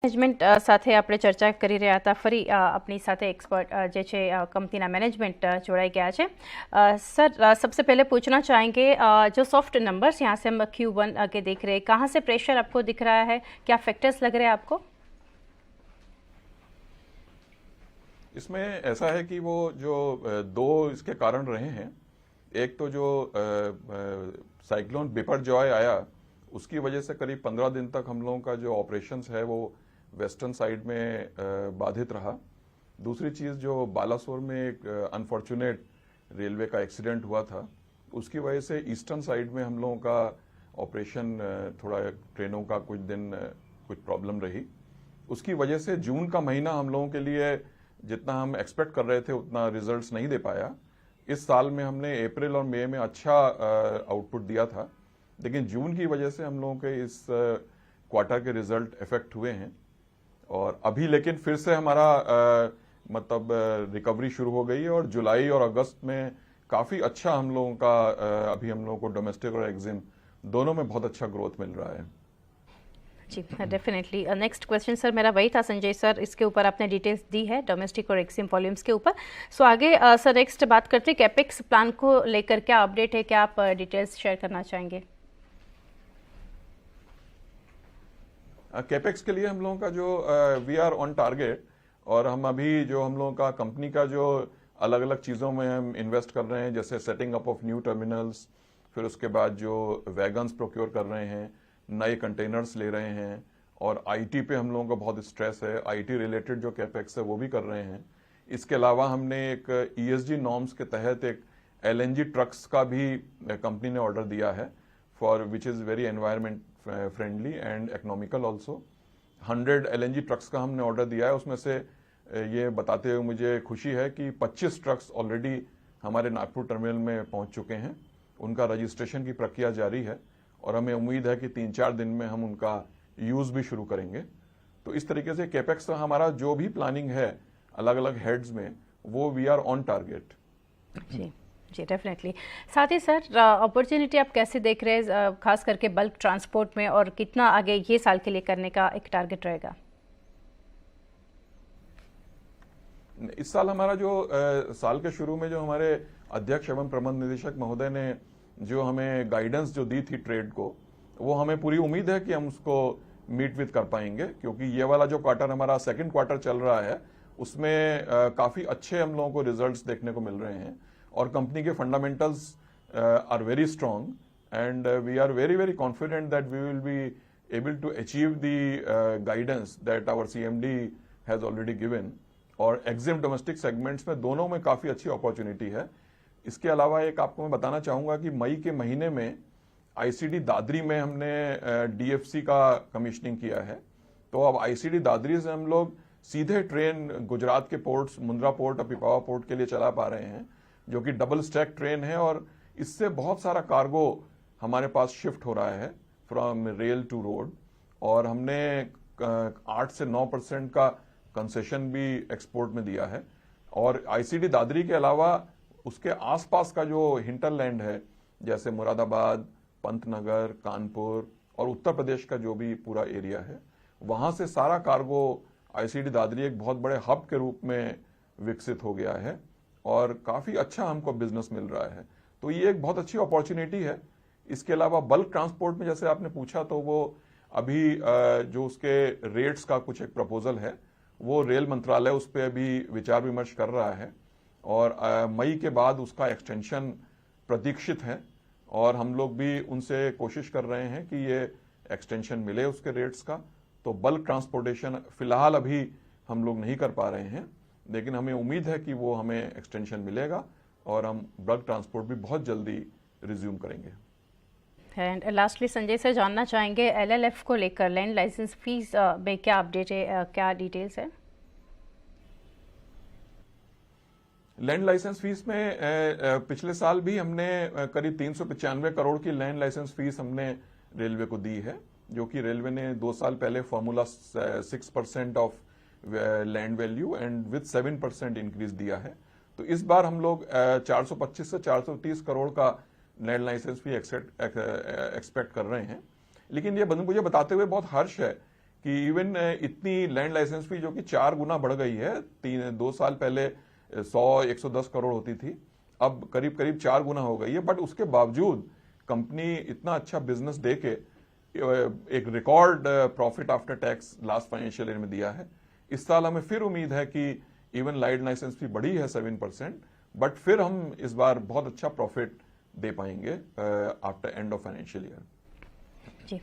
Management સાથે આપણે ચર્ચા કરી રહ્યા હતા. ફરી આપણી સાથે एक्सपर्ट જે છે કંપનીના મેનેજમેंट જોડાઈ ગયા છે. सर, सबसे पहले पूछना चाहेंगे, जो सॉफ्ट नंबर्स यहाँ से हम Q1 के देख रहे हैं, कहाँ से प्रेशर आपको दिख रहा है, क्या फैक्टर्स लग रहे हैं आपको? इसमें ऐसा है कि वो जो दो इसके कारण रहे हैं. एक तो जो साइक्लोन बिपरजॉय आया, उसकी वजह से करीब 15 दिन तक हम लोगों का जो ऑपरेशंस है वो वेस्टर्न साइड में बाधित रहा. दूसरी चीज जो बालासोर में एक अनफॉर्चुनेट रेलवे का एक्सीडेंट हुआ था, उसकी वजह से ईस्टर्न साइड में हम लोगों का ऑपरेशन थोड़ा ट्रेनों का कुछ दिन कुछ प्रॉब्लम रही. उसकी वजह से जून का महीना हम लोगों के लिए जितना हम एक्सपेक्ट कर रहे थे उतना रिजल्ट्स नहीं दे पाया. इस साल में हमने अप्रैल और मई में अच्छा आउटपुट दिया था, लेकिन जून की वजह से हम लोगों के इस क्वार्टर के रिजल्ट इफेक्ट हुए हैं. और अभी लेकिन फिर से हमारा मतलब रिकवरी शुरू हो गई है और जुलाई और अगस्त में काफी अच्छा हम लोगों का अभी हम लोगों को डोमेस्टिक और एक्सिम दोनों में बहुत अच्छा ग्रोथ मिल रहा है. जी, डेफिनेटली. नेक्स्ट क्वेश्चन सर मेरा वही था संजय सर, इसके ऊपर आपने डिटेल्स दी है डोमेस्टिक और एक्सिम वॉल्यूम्स के ऊपर. सो आगे सर नेक्स्ट बात करते हैं कैपेक्स प्लान को लेकर, क्या अपडेट है, क्या आप डिटेल्स शेयर करना चाहेंगे? कैपेक्स के लिए हम लोगों का जो वी आर ऑन टारगेट, और हम अभी जो हम लोगों का कंपनी का जो अलग अलग चीज़ों में हम इन्वेस्ट कर रहे हैं, जैसे setting up of new terminals, फिर उसके बाद जो वैगन्स प्रोक्योर कर रहे हैं, नए कंटेनर्स ले रहे हैं, और आईटी पे हम लोगों का बहुत स्ट्रेस है. आईटी रिलेटेड जो कैपेक्स है वो भी कर रहे हैं. इसके अलावा हमने एक ईएसजी नॉर्म्स के तहत एक एलएनजी ट्रक्स का भी कंपनी ने ऑर्डर दिया है, for which is very environment friendly and economical also. 100 LNG trucks का हमने ऑर्डर दिया है. उसमें से ये बताते हुए मुझे खुशी है कि 25 ट्रक्स ऑलरेडी हमारे नागपुर टर्मिनल में पहुंच चुके हैं. उनका रजिस्ट्रेशन की प्रक्रिया जारी है और हमें उम्मीद है कि 3-4 दिन में हम उनका यूज भी शुरू करेंगे. तो इस तरीके से कैपेक्स का हमारा जो भी प्लानिंग है अलग अलग हेड्स में, वो वी आर ऑन टारगेट. जी जी, डेफिनेटली. साथ ही सर अपॉर्चुनिटी आप कैसे देख रहे हैं, खास करके बल्क ट्रांसपोर्ट में, और कितना आगे ये साल के लिए करने का एक टारगेट रहेगा? इस साल हमारा जो साल के शुरू में जो हमारे अध्यक्ष एवं प्रबंध निदेशक महोदय ने जो हमें गाइडेंस जो दी थी ट्रेड को, वो हमें पूरी उम्मीद है कि हम उसको मीट विद कर पाएंगे, क्योंकि ये वाला जो क्वार्टर हमारा सेकंड क्वार्टर चल रहा है उसमें काफी अच्छे हम लोगों को रिजल्ट्स देखने को मिल रहे हैं और कंपनी के fundamentals are very strong, and we are very very confident that we will be able to achieve the guidance that our CMD has already given. और एक्सिम डोमेस्टिक सेगमेंट्स में दोनों में काफी अच्छी अपॉर्चुनिटी है. इसके अलावा एक आपको मैं बताना चाहूंगा कि मई के महीने में आईसीडी दादरी में हमने डीएफसी का कमीशनिंग किया है. तो अब आईसीडी दादरी से हम लोग सीधे ट्रेन गुजरात के पोर्ट्स मुंद्रा पोर्ट और पिपावा पोर्ट के लिए चला पा रहे हैं, जो कि डबल स्टैक ट्रेन है, और इससे बहुत सारा कार्गो हमारे पास शिफ्ट हो रहा है फ्रॉम रेल टू रोड. और हमने 8 से 9% का कंसेशन भी एक्सपोर्ट में दिया है. और आईसीडी दादरी के अलावा उसके आसपास का जो हिंटरलैंड है, जैसे मुरादाबाद, पंतनगर, कानपुर और उत्तर प्रदेश का जो भी पूरा एरिया है, वहां से सारा कार्गो आईसीडी दादरी एक बहुत बड़े हब के रूप में विकसित हो गया है और काफी अच्छा हमको बिजनेस मिल रहा है. तो ये एक बहुत अच्छी अपॉर्चुनिटी है. इसके अलावा बल्क ट्रांसपोर्ट में जैसे आपने पूछा, तो वो अभी जो उसके रेट्स का कुछ एक प्रपोजल है, वो रेल मंत्रालय उस पर अभी विचार विमर्श कर रहा है और मई के बाद उसका एक्सटेंशन प्रतीक्षित है. और हम लोग भी उनसे कोशिश कर रहे हैं कि ये एक्सटेंशन मिले उसके रेट्स का. तो बल्क ट्रांसपोर्टेशन फिलहाल अभी हम लोग नहीं कर पा रहे हैं, लेकिन हमें उम्मीद है कि वो हमें एक्सटेंशन मिलेगा और हम बल्क ट्रांसपोर्ट भी बहुत जल्दी रिज्यूम करेंगे. एंड लास्टली संजय सर, जानना चाहेंगे एलएलएफ को लेकर लैंड लाइसेंस फीस में क्या अपडेट है, क्या डिटेल्स है? लैंड लाइसेंस फीस में पिछले साल भी हमने करीब 395 करोड़ की लैंड लाइसेंस फीस हमने रेलवे को दी है, जो कि रेलवे ने 2 साल पहले formula 6% of land value and with 7% increase दिया है. तो इस बार हम लोग 425 से 430 करोड़ का लैंड लाइसेंस भी एक्सपेक्ट कर रहे हैं. लेकिन ये मुझे बताते हुए बहुत हर्ष है कि इवन इतनी लैंड लाइसेंस फी जो कि 4 गुना बढ़ गई है, 2 साल पहले 100-110 करोड़ होती थी, अब करीब करीब 4 गुना हो गई है। बट उसके बावजूद कंपनी इतना अच्छा बिजनेस दे के एक record profit after tax last financial year में दिया है। इस साल हमें फिर उम्मीद है कि इवन लाइट लाइसेंस फी बढ़ी है 7%, बट फिर हम इस बार बहुत अच्छा प्रॉफिट दे पाएंगे after end of financial year. Ji.